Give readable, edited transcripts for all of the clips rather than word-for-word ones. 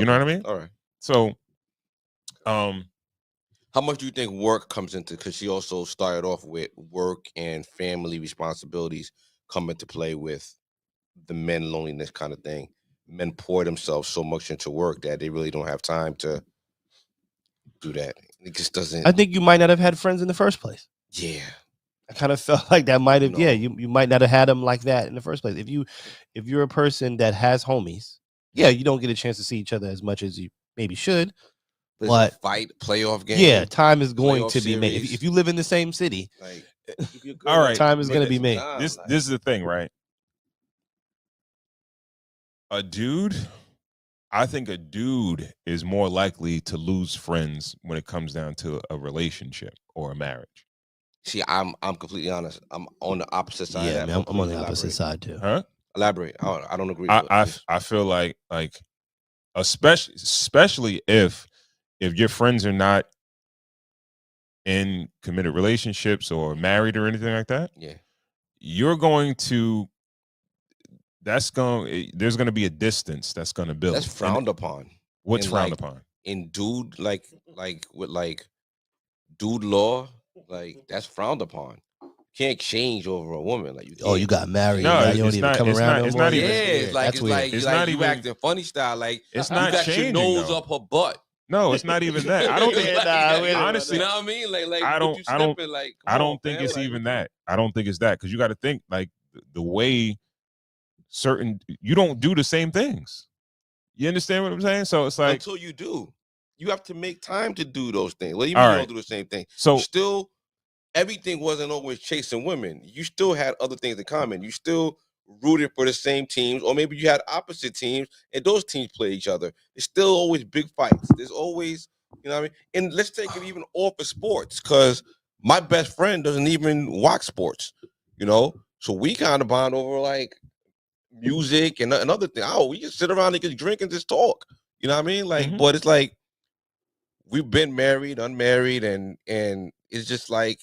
You know what I mean? All right. So, how much do you think work comes into? Because she also started off with work and family responsibilities come into play with the men loneliness kind of thing. Men pour themselves so much into work that they really don't have time to do that. It just doesn't. I think you might not have had friends in the first place. Yeah. I kind of felt like that might have. No. Yeah, you might not have had them like that in the first place. If you're a person that has homies, yeah, you don't get a chance to see each other as much as you maybe should. But fight, playoff game. Yeah, time is going to be made. series. If you live in the same city, Like, all right, time is going to be made. This is the thing, right? I think a dude is more likely to lose friends when it comes down to a relationship or a marriage. See, I'm completely honest. I'm on the opposite side. Yeah, of that. man, I'm on the opposite side too. Huh? Elaborate. I don't agree. I feel like especially if your friends are not in committed relationships or married or anything like that. Yeah, you're going to. There's going to be a distance that's going to build. That's frowned upon. What's and frowned upon? In dude, with dude law, that's frowned upon. You can't exchange over a woman. Like you got married. No, now you don't even come around. It's not even. It's like you acting funny style. Like it's you not got changing, your nose though. up her butt. No, it's not even that. I don't think. Honestly, you know what I mean? I don't think it's even that. I don't think it's that because you got to think like the way you don't do the same things. You understand what I'm saying? So it's like until you do, you have to make time to do those things. What do you mean you don't do the same thing? So still, everything wasn't always chasing women. You still had other things in common. You still rooted for the same teams, or maybe you had opposite teams, and those teams play each other. There's still always big fights. There's always, you know what I mean? And let's take it even off of sports, because my best friend doesn't even watch sports, you know? So we kind of bond over like music and another thing. Oh, we just sit around and just drink and just talk. You know what I mean? Like, but it's like we've been married, unmarried, and it's just like,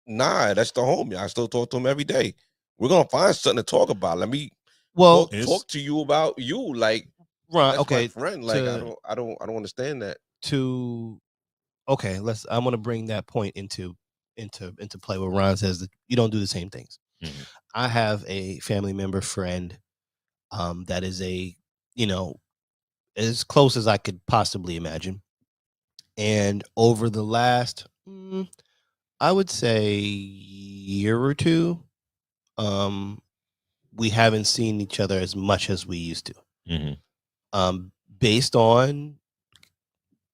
nah, that's the homie. I still talk to him every day. We're gonna find something to talk about. Let me talk to you about you. Like, right? That's okay, my friend. Like, I don't understand that. I'm gonna bring that point into play where Ron says that you don't do the same things. Mm-hmm. I have a family member friend that is as close as I could possibly imagine. And over the last, I would say, year or two, we haven't seen each other as much as we used to. Mm-hmm. Based on,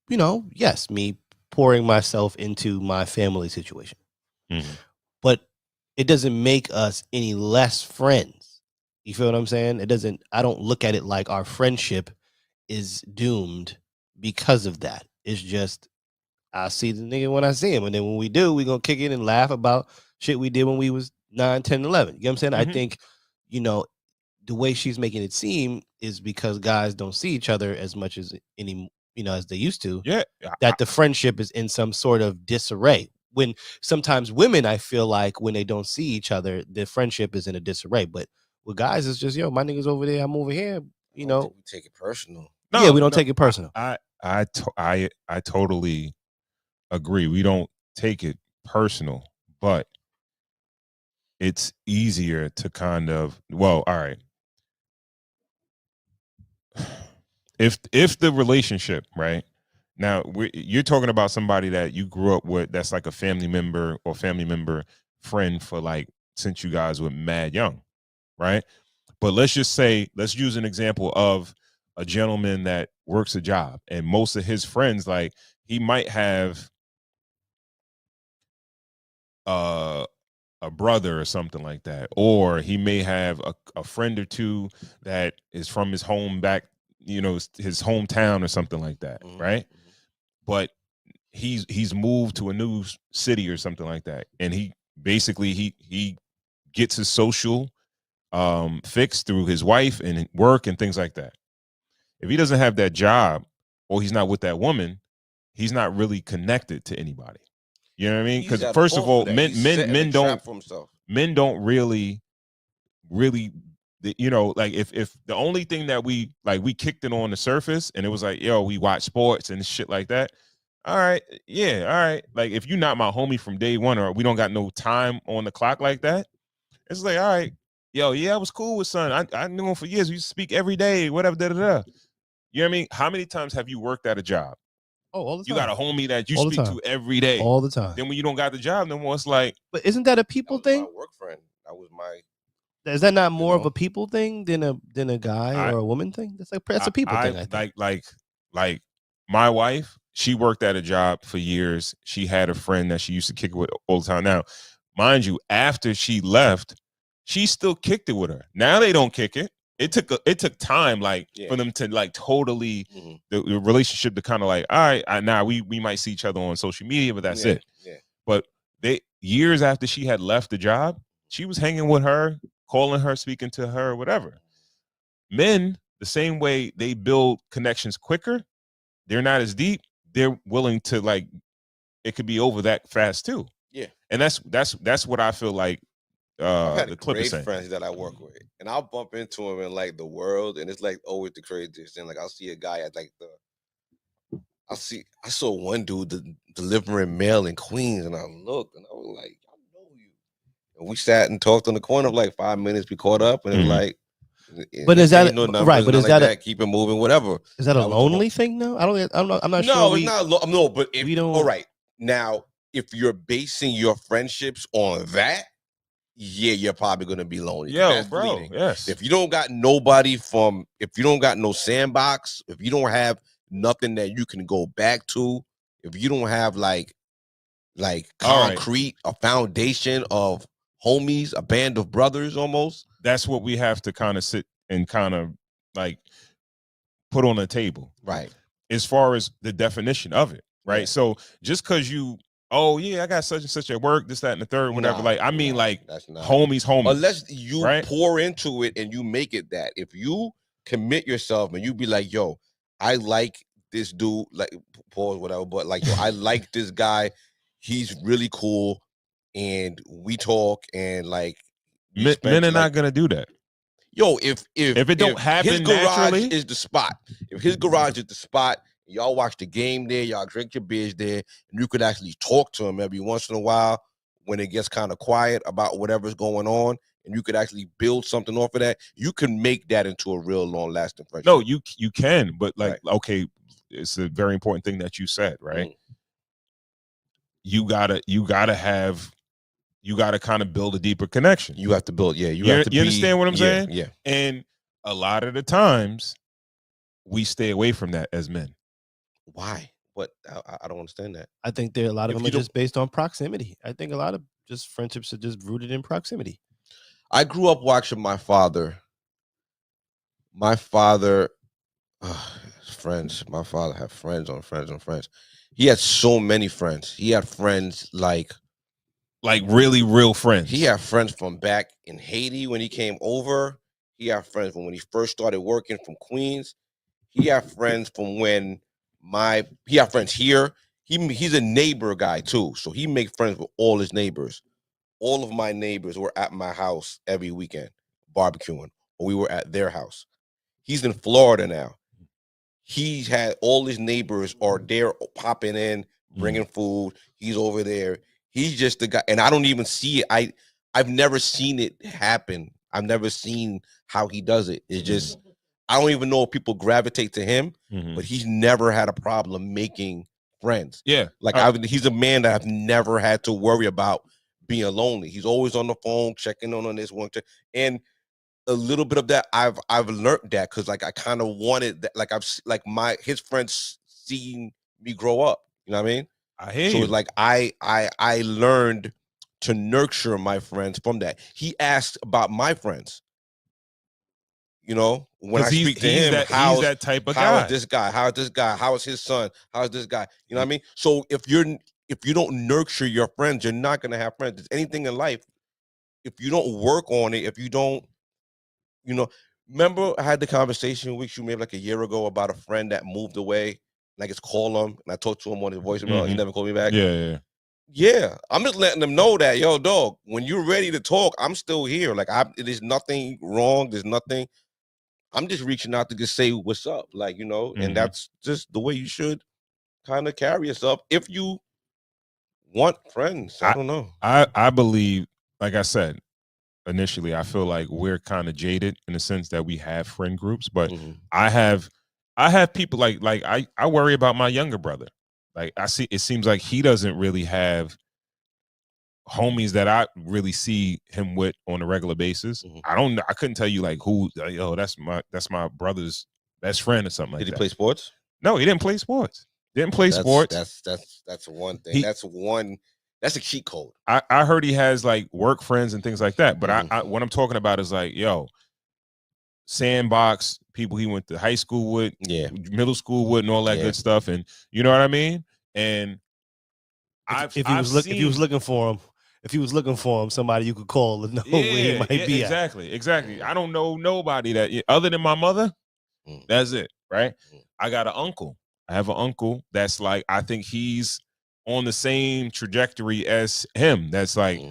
yes, me pouring myself into my family situation. Mm-hmm. But it doesn't make us any less friends. You feel what I'm saying? I don't look at it like our friendship is doomed because of that. It's just, I see the nigga when I see him. And then when we do, we're going to kick it and laugh about shit we did when we was 9, 10, 11. You know what I'm saying? Mm-hmm. I think, the way she's making it seem is because guys don't see each other as much as as they used to. Yeah. That the friendship is in some sort of disarray. When sometimes women, I feel like when they don't see each other, the friendship is in a disarray. But with guys, it's just, my nigga's over there, I'm over here. I don't think we take it personal. No, we don't take it personal. I totally agree. We don't take it personal, but it's easier to kind of, all right. If the relationship, right now, you're talking about somebody that you grew up with, that's like a family member or family member friend for like since you guys were mad young, right? But let's use an example of a gentleman that works a job, and most of his friends, like he might have a brother or something like that, or he may have a friend or two that is from his home back, his hometown or something like that, right? But he's moved to a new city or something like that, and he basically he gets his social fixed through his wife and work and things like that. If he doesn't have that job or he's not with that woman, he's not really connected to anybody. You know what I mean? Because first of all, men don't really you know, like if the only thing that we kicked it on the surface and it was like, yo, we watch sports and shit like that. All right, yeah, all right. Like if you're not my homie from day one or we don't got no time on the clock like that, it's like, all right, yo, yeah, I was cool with son. I knew him for years. We used to speak every day, whatever, da da da. You know what I mean? How many times have you worked at a job? Oh, all the time. You got a homie that you All the speak time. to every day. All the time. Then when you don't got the job no more, it's like. But isn't that a people thing? My work friend. That was my. Is that not more of a people thing than a guy or a woman thing? That's a people thing. I think. Like my wife, she worked at a job for years. She had a friend that she used to kick it with all the time. Now, mind you, after she left, she still kicked it with her. Now they don't kick it. It took time, for them to totally the relationship to kind of all right, now we might see each other on social media, but that's it. Yeah. But years after she had left the job, she was hanging with her, calling her, speaking to her, whatever. Men, the same way they build connections quicker, they're not as deep. They're willing to it could be over that fast too. Yeah, and that's what I feel like. I've had the clip is saying. friends that I work with, and I'll bump into them in the world, and it's always the craziest thing. I'll see a guy at I saw one dude delivering mail in Queens, and I looked, and I was like, I know you. And we sat and talked on the corner for 5 minutes. We caught up, and it was like. But is that right? But is that keep it moving? Whatever. Is that a lonely thing? No, I'm not sure. No, it's not. No, but if we don't. All right, now if you're basing your friendships on that. Yeah, you're probably gonna be lonely. Yo, bro. Yes. If you don't got nobody if you don't got no sandbox, if you don't have nothing that you can go back to, if you don't have concrete, a foundation of homies, a band of brothers, almost. That's what we have to kind of sit and kind of put on the table, right? As far as the definition of it, right? Yeah. So just because you. Oh yeah, I got such and such at work, this, that, and the third, whatever. That's not homies. Unless you pour into it and you make it that. If you commit yourself and you be like, yo, I like this dude, pause, whatever, but yo, I like this guy. He's really cool, and we talk and men are not gonna do that. Yo, if it don't happen his garage naturally, is the spot. If his garage is the spot. Y'all watch the game there, y'all drink your beers there, and you could actually talk to him every once in a while when it gets kind of quiet about whatever's going on, and you could actually build something off of that. You can make that into a real long-lasting friendship. No, you can, but okay, it's a very important thing that you said, right? You gotta kind of build a deeper connection. You have to build, you understand what I'm saying? Yeah. And a lot of the times, we stay away from that as men. Why? What? I don't understand that. I think there are a lot of them are just based on proximity. I think a lot of just friendships are just rooted in proximity. I grew up watching my father. My father, friends. My father had friends on friends on friends. He had so many friends. He had friends like really real friends. He had friends from back in Haiti when he came over. He had friends from when he first started working from Queens. He had friends from when he had friends here. He's a neighbor guy too, so he make friends with all his neighbors. All of my neighbors were at my house every weekend barbecuing, or we were at their house. He's in Florida now. He's had all his neighbors are there popping in, bringing food. He's over there. He's just the guy, and I don't even see it. I've never seen it happen. I've never seen how he does it. It's just. I don't even know if people gravitate to him, but he's never had a problem making friends. Yeah. He's a man that I've never had to worry about being lonely. He's always on the phone, checking on this one. And a little bit of that, I've learned that because I kind of wanted that. His friends seeing me grow up. You know what I mean? I hear so you. It's I learned to nurture my friends from that. He asked about my friends. You know, when I speak to him, he's that type of guy. How is this guy? How is this guy? How is his son? How is this guy? You know what I mean? So if you don't nurture your friends, you're not gonna have friends. There's anything in life. If you don't work on it, if you don't, remember I had the conversation with you maybe a year ago about a friend that moved away. And I just call him and I talked to him on his voicemail. He never called me back. Yeah. Yeah, I'm just letting them know that, yo, dog, when you're ready to talk, I'm still here. Like, there's nothing wrong. There's nothing. I'm just reaching out to just say what's up, like, and that's just the way you should kind of carry yourself if you want friends. I don't know. I believe, like I said initially, I feel like we're kind of jaded in the sense that we have friend groups, but I have people like I worry about my younger brother. Like I see, it seems like he doesn't really have homies that I really see him with on a regular basis. I don't know. I couldn't tell you like who. Yo, that's my brother's best friend or something like that. Did he play sports? No, he didn't play sports. Didn't play sports. That's one thing. That's a cheat code. I heard he has like work friends and things like that. But I what I'm talking about is like, yo, sandbox people he went to high school with, middle school with, and all that good stuff. And you know what I mean? And if he was looking for him, somebody you could call and know where he might be exactly, at. Exactly. I don't know nobody that other than my mother. That's it, right? I got an uncle. I have an uncle that's like, I think he's on the same trajectory as him. That's like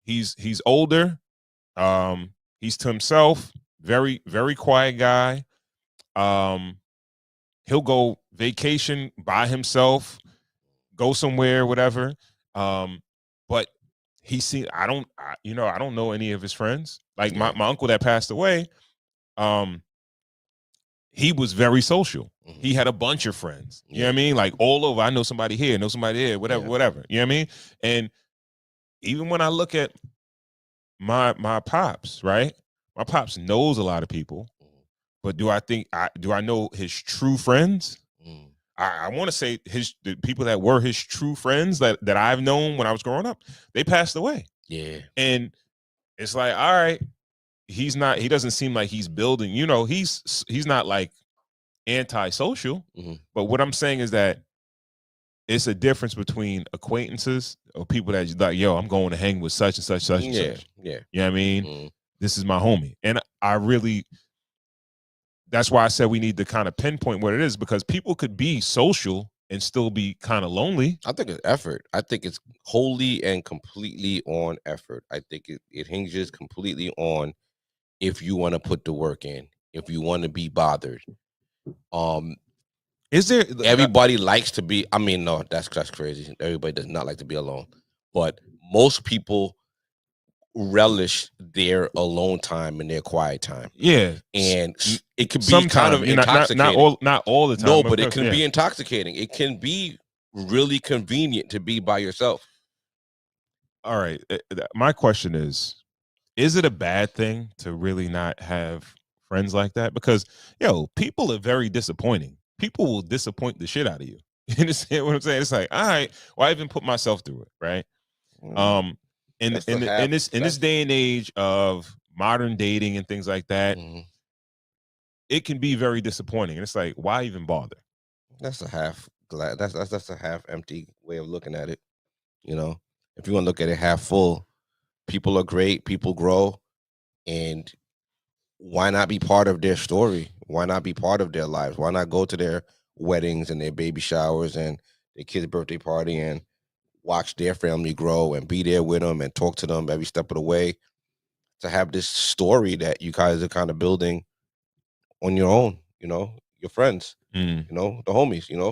he's older. He's to himself, very, very quiet guy. He'll go vacation by himself, go somewhere, whatever. But I don't know any of his friends. Like my uncle that passed away, he was very social. He had a bunch of friends. You know what I mean? Like all over. I know somebody here, whatever. You know what I mean? And even when I look at my pops, right? My pops knows a lot of people, but do I know his true friends? I want to say the people that were his true friends that I've known when I was growing up, they passed away. Yeah. And it's like, all right, he doesn't seem like he's building, he's not like antisocial. But what I'm saying is that it's a difference between acquaintances or people that like, yo, I'm going to hang with such and such, such and such. Yeah. You know what I mean? This is my homie. And that's why I said we need to kind of pinpoint what it is, because people could be social and still be kind of lonely. I think it's effort. I think it's wholly and completely on effort. I think it hinges completely on if you want to put the work in, if you want to be bothered. Is there everybody likes to be? I mean, no, that's crazy. Everybody does not like to be alone, but most people relish their alone time and their quiet time. Yeah, and it could be kind of intoxicating. Not all the time. No, but it can be intoxicating. It can be really convenient to be by yourself. All right. My question is it a bad thing to really not have friends like that? Because, people are very disappointing. People will disappoint the shit out of you. You understand what I'm saying? It's like, all right, well, I even put myself through it, right? In this day and age of modern dating and things like that, it can be very disappointing. And it's like, why even bother? That's a half glass. That's a half empty way of looking at it. If you want to look at it half full, people are great, people grow, and why not be part of their story? Why not be part of their lives? Why not go to their weddings and their baby showers and their kids' birthday party and watch their family grow and be there with them and talk to them every step of the way, to have this story that you guys are kind of building on your own, your friends, the homies,